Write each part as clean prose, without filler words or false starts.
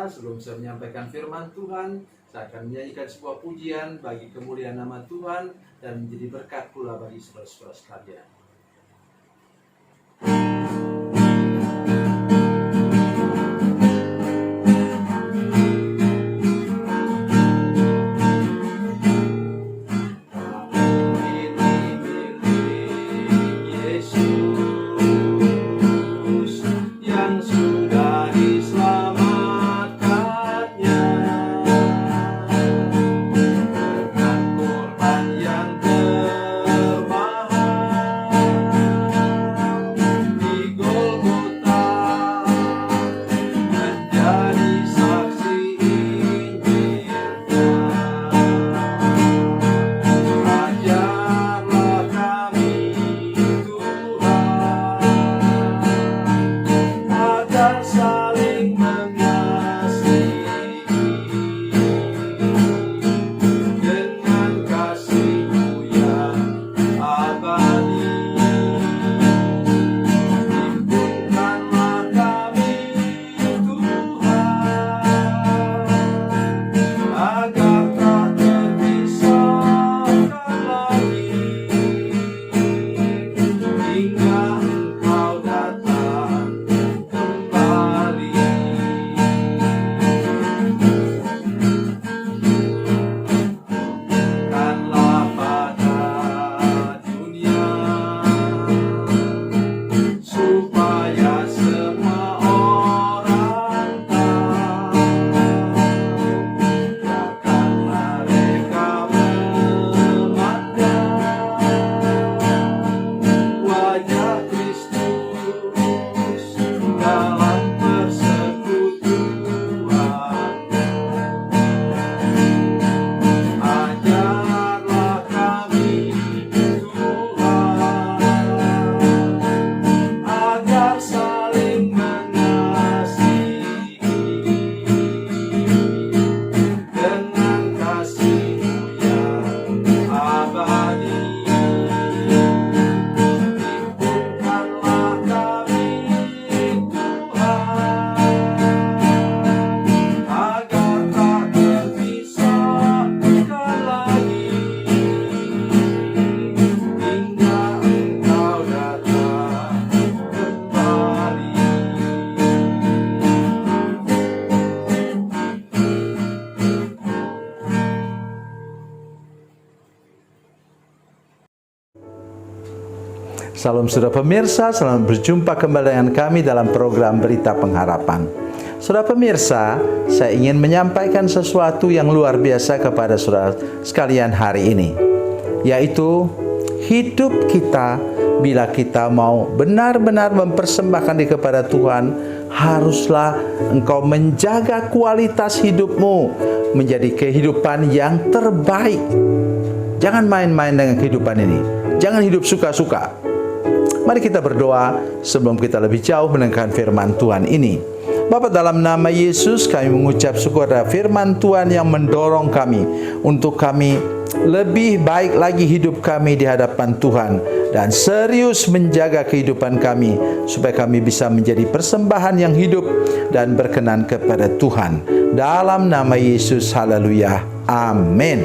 sebelum saya menyampaikan firman Tuhan, saya akan menyanyikan sebuah pujian bagi kemuliaan nama Tuhan dan menjadi berkat pula bagi saudara-saudara sekalian. Salam saudara pemirsa, selamat berjumpa kembali dengan kami dalam program Berita Pengharapan. Saudara pemirsa, saya ingin menyampaikan sesuatu yang luar biasa kepada saudara sekalian hari ini, yaitu hidup kita bila kita mau benar-benar mempersembahkan diri kepada Tuhan, haruslah engkau menjaga kualitas hidupmu menjadi kehidupan yang terbaik. Jangan main-main dengan kehidupan ini. Jangan hidup suka-suka. Mari kita berdoa sebelum kita lebih jauh mendengarkan firman Tuhan ini. Bapa, dalam nama Yesus kami mengucap syukur pada firman Tuhan yang mendorong kami untuk kami lebih baik lagi hidup kami di hadapan Tuhan dan serius menjaga kehidupan kami supaya kami bisa menjadi persembahan yang hidup dan berkenan kepada Tuhan. Dalam nama Yesus, haleluya, amin.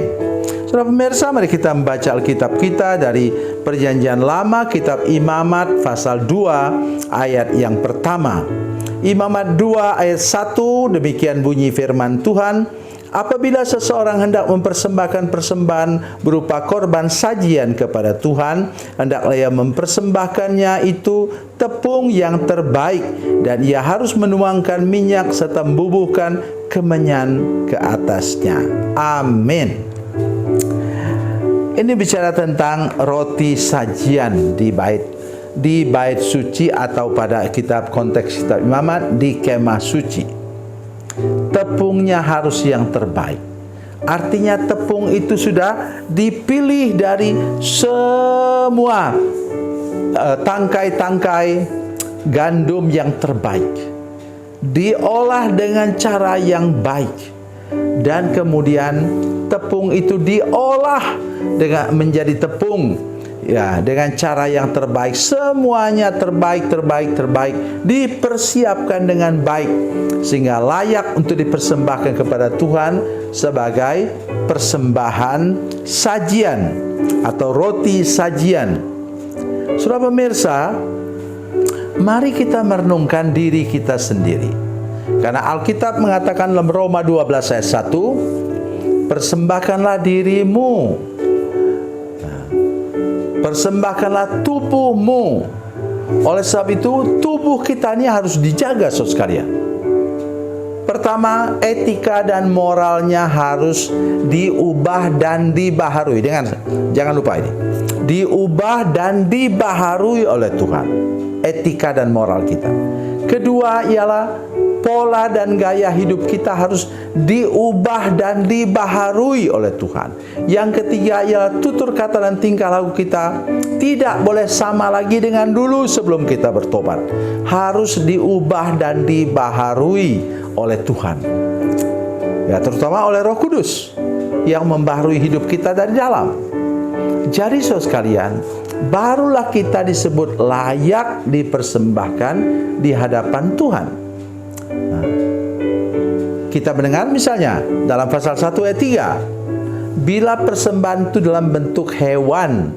Saudara pemirsa, mari kita membaca Alkitab kita dari Perjanjian Lama, kitab Imamat pasal 2 ayat yang pertama. Imamat 2 ayat 1, demikian bunyi firman Tuhan. Apabila seseorang hendak mempersembahkan persembahan berupa korban sajian kepada Tuhan, hendaklah ia mempersembahkannya itu tepung yang terbaik, dan ia harus menuangkan minyak serta membubuhkan kemenyan ke atasnya. Amin. Ini bicara tentang roti sajian di bait suci, atau pada kitab konteks kitab Imamat di kemah suci. Tepungnya harus yang terbaik. Artinya tepung itu sudah dipilih dari semua tangkai-tangkai gandum yang terbaik, diolah dengan cara yang baik, dan kemudian tepung itu diolah dengan menjadi tepung ya, dengan cara yang terbaik, semuanya terbaik, dipersiapkan dengan baik sehingga layak untuk dipersembahkan kepada Tuhan sebagai persembahan sajian atau roti sajian. Saudara pemirsa, mari kita merenungkan diri kita sendiri. Karena Alkitab mengatakan dalam Roma 12 ayat 1, persembahkanlah dirimu, persembahkanlah tubuhmu. Oleh sebab itu, tubuh kita ini harus dijaga, saudara sekalian. Pertama, etika dan moralnya harus diubah dan dibaharui. Jangan lupa ini, diubah dan dibaharui oleh Tuhan, etika dan moral kita. Kedua ialah pola dan gaya hidup kita harus diubah dan dibaharui oleh Tuhan. Yang ketiga ialah tutur kata dan tingkah laku kita tidak boleh sama lagi dengan dulu sebelum kita bertobat. Harus diubah dan dibaharui oleh Tuhan. Ya, terutama oleh Roh Kudus yang membaharui hidup kita dari dalam. Jadi saudara sekalian, barulah kita disebut layak dipersembahkan di hadapan Tuhan. Kita mendengar misalnya dalam pasal 1 ayat 3, bila persembahan itu dalam bentuk hewan,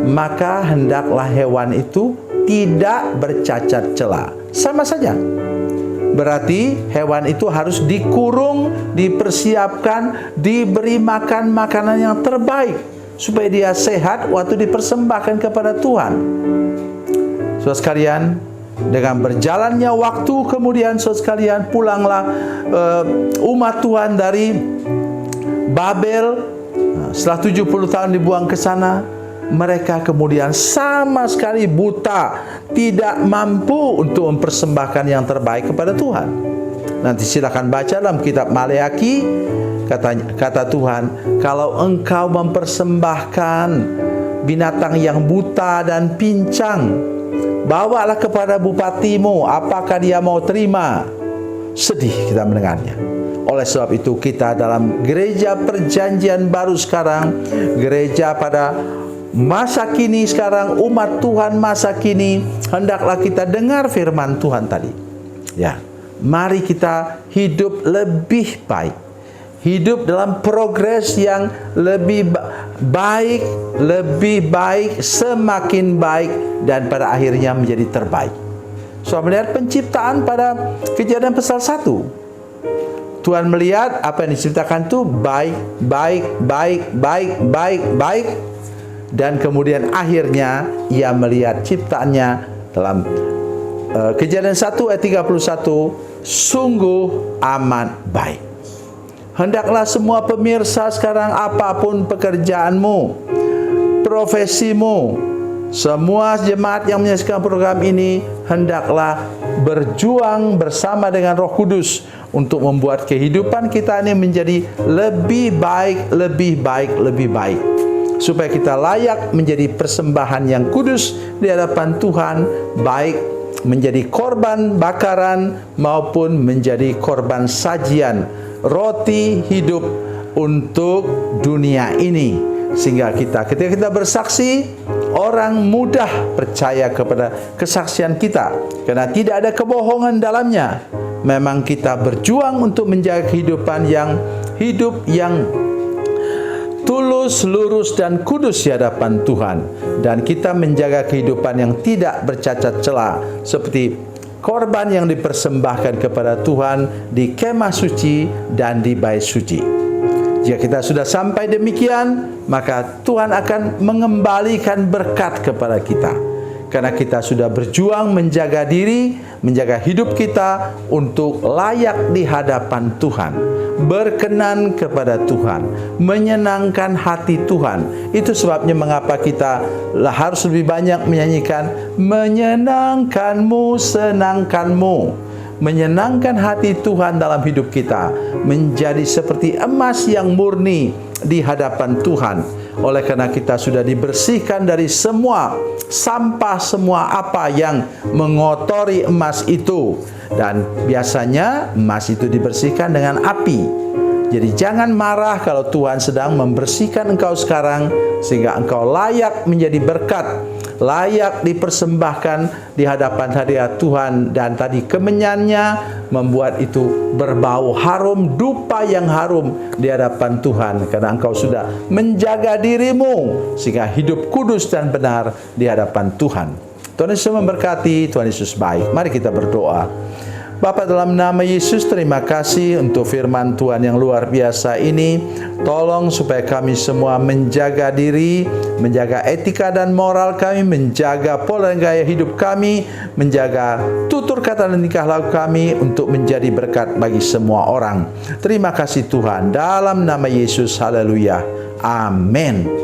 maka hendaklah hewan itu tidak bercacat cela. Sama saja. Berarti hewan itu harus dikurung, dipersiapkan, diberi makan makanan yang terbaik supaya dia sehat waktu dipersembahkan kepada Tuhan. Saudara sekalian, dengan berjalannya waktu kemudian saudara sekalian pulanglah umat Tuhan dari Babel. Setelah 70 tahun dibuang ke sana, mereka kemudian sama sekali buta, tidak mampu untuk mempersembahkan yang terbaik kepada Tuhan. Nanti silakan baca dalam kitab Maleaki, kata Tuhan, kalau engkau mempersembahkan binatang yang buta dan pincang, bawalah kepada bupatimu, apakah dia mau terima? Sedih kita mendengarnya. Oleh sebab itu kita dalam gereja perjanjian baru sekarang, gereja pada masa kini sekarang, umat Tuhan masa kini, hendaklah kita dengar firman Tuhan tadi. Ya, mari kita hidup lebih baik. Hidup dalam progres yang lebih baik, semakin baik, dan pada akhirnya menjadi terbaik. So, melihat penciptaan pada Kejadian pasal 1. Tuhan melihat apa yang diciptakan itu baik. Dan kemudian akhirnya ia melihat ciptaannya dalam Kejadian 1 ayat 31, sungguh amat baik. Hendaklah semua pemirsa sekarang, apapun pekerjaanmu, profesimu, semua jemaat yang menyaksikan program ini, hendaklah berjuang bersama dengan Roh Kudus untuk membuat kehidupan kita ini menjadi lebih baik, supaya kita layak menjadi persembahan yang kudus di hadapan Tuhan, baik menjadi korban bakaran maupun menjadi korban sajian, roti hidup untuk dunia ini, sehingga ketika kita bersaksi, orang mudah percaya kepada kesaksian kita karena tidak ada kebohongan dalamnya. Memang kita berjuang untuk menjaga kehidupan yang tulus, lurus, dan kudus di hadapan Tuhan, dan kita menjaga kehidupan yang tidak bercacat celah seperti korban yang dipersembahkan kepada Tuhan di kemah suci dan di bait suci. Jika kita sudah sampai demikian, maka Tuhan akan mengembalikan berkat kepada kita, karena kita sudah berjuang menjaga diri, menjaga hidup kita untuk layak di hadapan Tuhan, berkenan kepada Tuhan, menyenangkan hati Tuhan. Itu sebabnya mengapa kita harus lebih banyak menyanyikan menyenangkanmu, senangkanmu. Menyenangkan hati Tuhan dalam hidup kita, menjadi seperti emas yang murni di hadapan Tuhan. Oleh karena kita sudah dibersihkan dari semua sampah, semua apa yang mengotori emas itu. Dan biasanya emas itu dibersihkan dengan api. Jadi jangan marah kalau Tuhan sedang membersihkan engkau sekarang, sehingga engkau layak menjadi berkat, layak dipersembahkan di hadapan hadirat Tuhan. Dan tadi kemenyannya membuat itu berbau harum, dupa yang harum di hadapan Tuhan, karena engkau sudah menjaga dirimu sehingga hidup kudus dan benar di hadapan Tuhan. Tuhan Yesus memberkati, Tuhan Yesus baik. Mari kita berdoa. Bapa, dalam nama Yesus, terima kasih untuk firman Tuhan yang luar biasa ini. Tolong supaya kami semua menjaga diri, menjaga etika dan moral kami, menjaga pola dan gaya hidup kami, menjaga tutur kata dan tingkah laku kami untuk menjadi berkat bagi semua orang. Terima kasih Tuhan, dalam nama Yesus, haleluya, amin.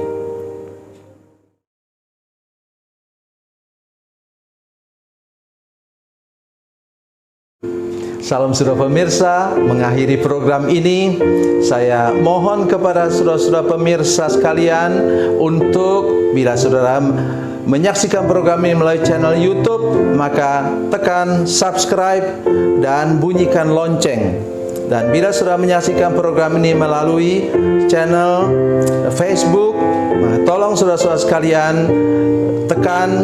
Salam saudara pemirsa, mengakhiri program ini saya mohon kepada saudara-saudara pemirsa sekalian untuk bila saudara menyaksikan program ini melalui channel YouTube, maka tekan subscribe dan bunyikan lonceng. Dan bila saudara menyaksikan program ini melalui channel Facebook, maka tolong saudara-saudara sekalian tekan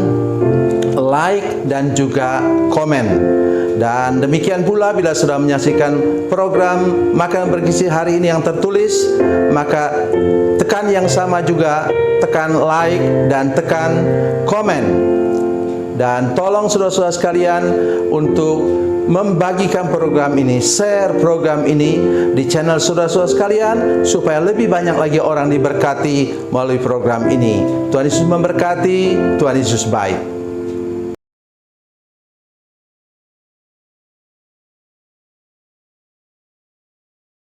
like dan juga komen. Dan demikian pula bila sudah menyaksikan program Makanan Bergizi hari ini yang tertulis, maka tekan yang sama juga, tekan like dan tekan komen. Dan tolong saudara-saudara sekalian untuk membagikan program ini, share program ini di channel saudara-saudara sekalian, supaya lebih banyak lagi orang diberkati melalui program ini. Tuhan Yesus memberkati, Tuhan Yesus baik.